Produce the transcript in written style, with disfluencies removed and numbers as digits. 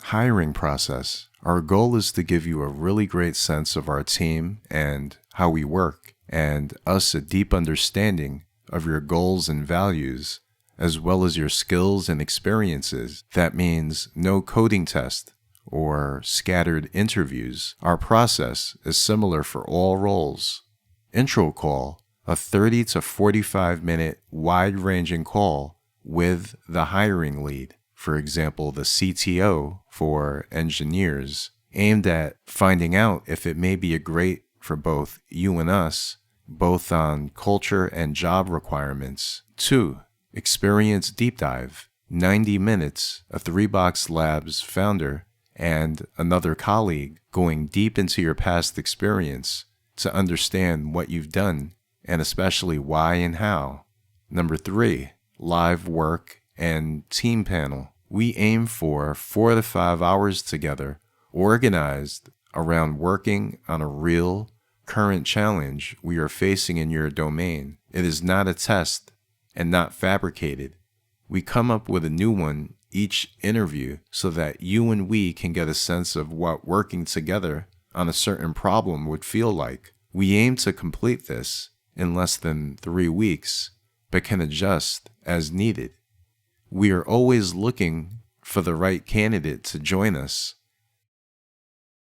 Hiring process. Our goal is to give you a really great sense of our team and how we work, and us a deep understanding of your goals and values, as well as your skills and experiences. That means no coding test or scattered interviews. Our process is similar for all roles. Intro call, a 30 to 45 minute wide-ranging call with the hiring lead, for example, the CTO for engineers, aimed at finding out if it may be a great for both you and us, both on culture and job requirements. 2. Experience deep dive, 90 minutes, a 3Box Labs founder and another colleague going deep into your past experience to understand what you've done and especially why and how. Number 3, live work and team panel. We aim for 4 to 5 hours together, organized around working on a real, current challenge we are facing in your domain. It is not a test and not fabricated. We come up with a new one each interview so that you and we can get a sense of what working together on a certain problem would feel like. We aim to complete this in less than 3 weeks, but can adjust as needed. We are always looking for the right candidate to join us,